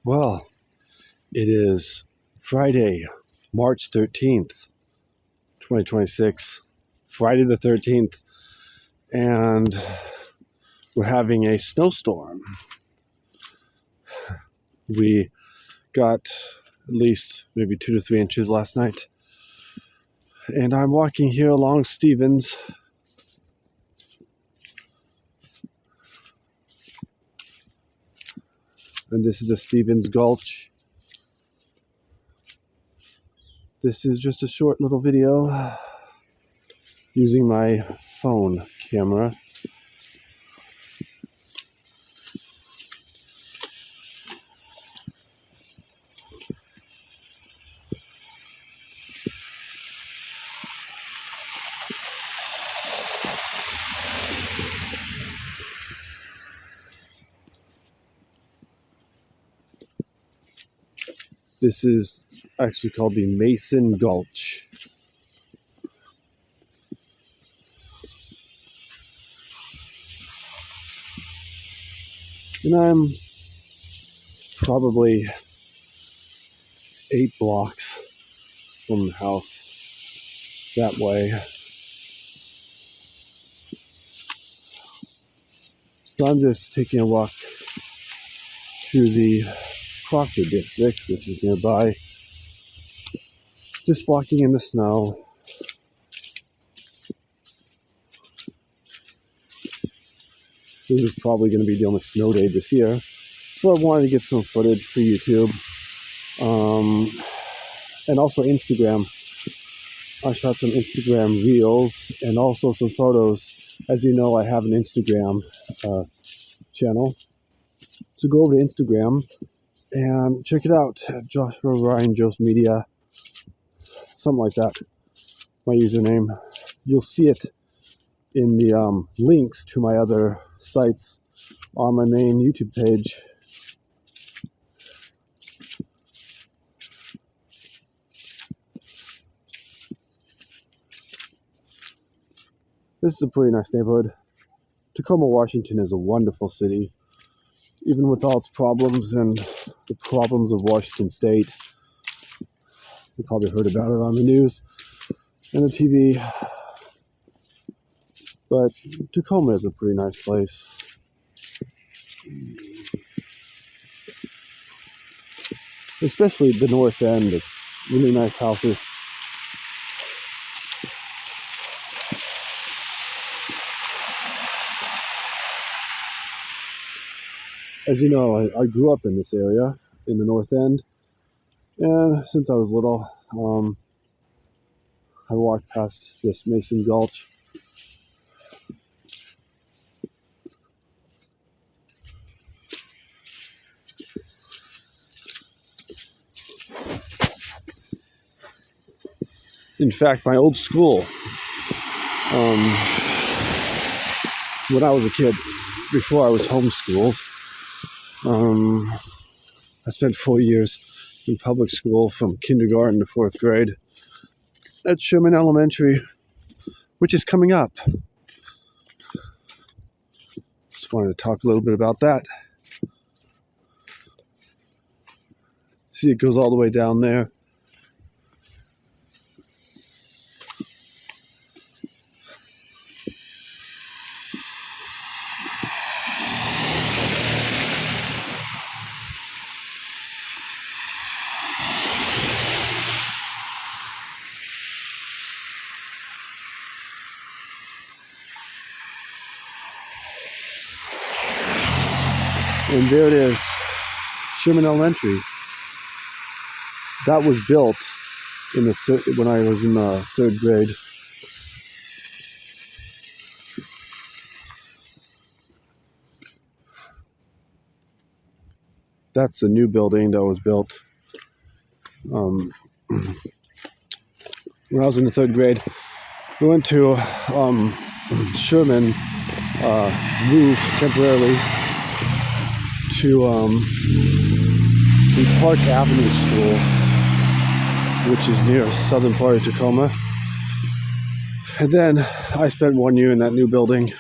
Well, it is Friday, March 13th, 2026. Friday the 13th, and we're having a snowstorm. We got at least maybe 2 to 3 inches last night. And I'm walking here along Stevens. And this is a Stevens Gulch. This is just a short little video using my phone camera. This is actually called the Mason Gulch. And I'm probably 8 blocks from the house that way. So I'm just taking a walk to the Proctor district, which is nearby. Just walking in the snow. This is probably going to be the only snow day this year, so I wanted to get some footage for YouTube, and also Instagram. I shot some Instagram reels and also some photos. As you know, I have an Instagram channel, so go over to Instagram and check it out, Joshua Ryan Jost Media, something like that, my username. You'll see it in the links to my other sites on my main YouTube page. This is a pretty nice neighborhood. Tacoma, Washington is a wonderful city, even with all its problems and the problems of Washington State. You probably heard about it on the news and the TV. But Tacoma is a pretty nice place. Especially the north end, it's really nice houses. As you know, I grew up in this area, in the north end, and since I was little, I walked past this Mason Gulch. In fact, my old school, when I was a kid, before I was homeschooled, I spent 4 years in public school from kindergarten to 4th grade at Sherman Elementary, which is coming up. Just wanted to talk a little bit about that. See, it goes all the way down there. And there it is, Sherman Elementary. That was built in the when I was in the 3rd grade. That's a new building that was built when I was in the 3rd grade. We went to Sherman, moved temporarily to the Park Avenue School, which is near southern part of Tacoma. And then I spent 1 year in that new building.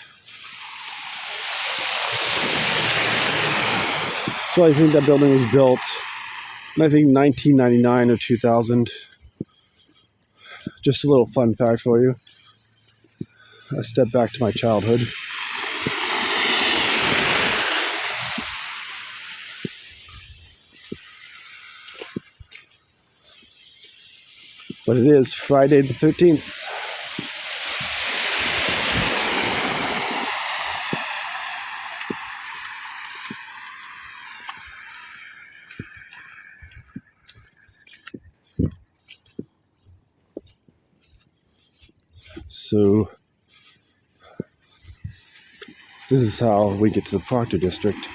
So I think that building was built in, I think, 1999 or 2000. Just a little fun fact for you. I step back to my childhood. But it is Friday the 13th. So this is how we get to the Proctor District.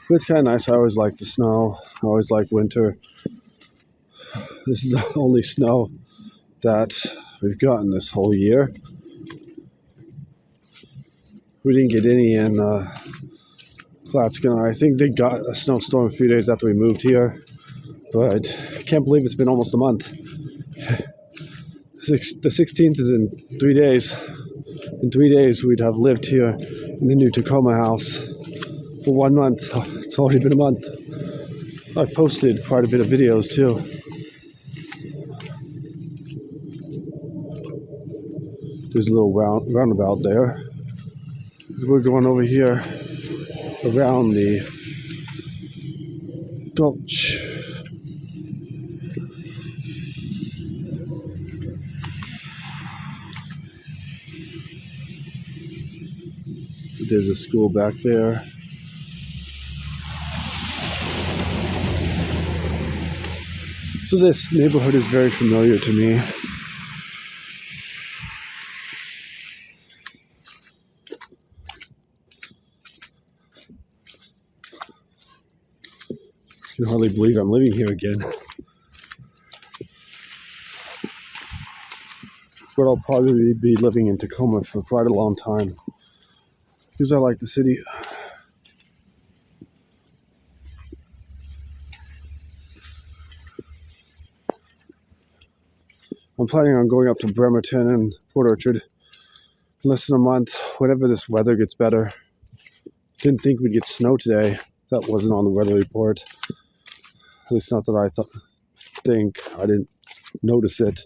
But it's kind of nice. I always like the snow. I always like winter. This is the only snow that we've gotten this whole year. We didn't get any in Klatskina. I think they got a snowstorm a few days after we moved here. But I can't believe it's been almost a month. The 16th is in 3 days. In 3 days, we'd have lived here in the new Tacoma house for 1 month. It's already been a month. I've posted quite a bit of videos too. There's a little roundabout there. We're going over here around the Gulch. There's a school back there. So this neighborhood is very familiar to me. I can hardly believe I'm living here again. But I'll probably be living in Tacoma for quite a long time because I like the city. I'm planning on going up to Bremerton and Port Orchard in less than a month, whenever this weather gets better. Didn't think we'd get snow today. That wasn't on the weather report. At least not that I think. I didn't notice it.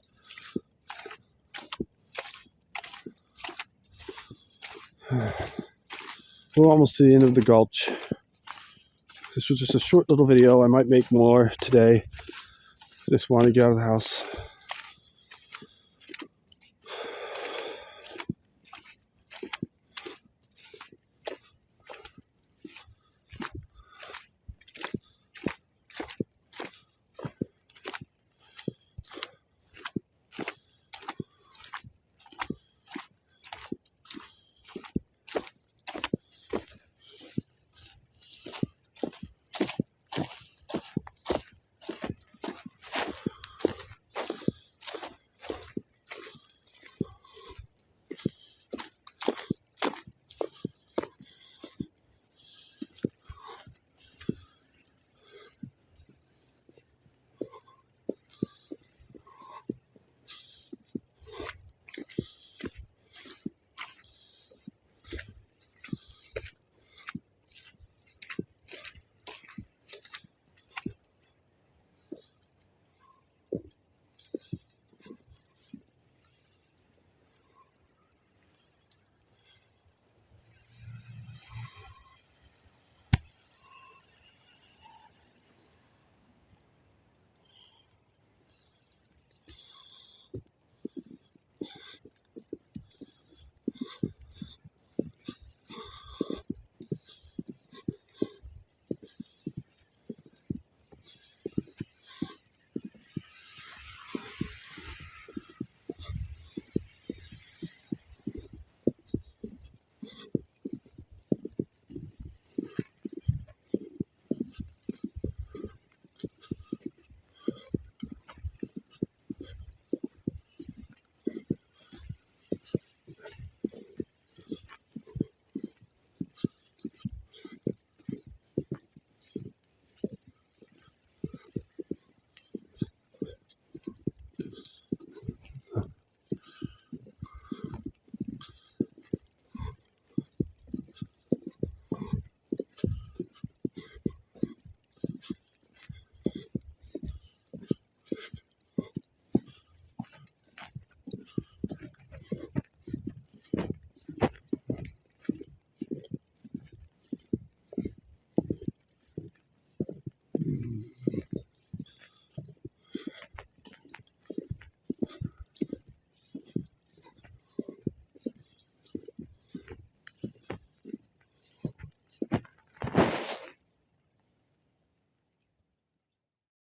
We're almost to the end of the Gulch. This was just a short little video. I might make more today. Just want to get out of the house.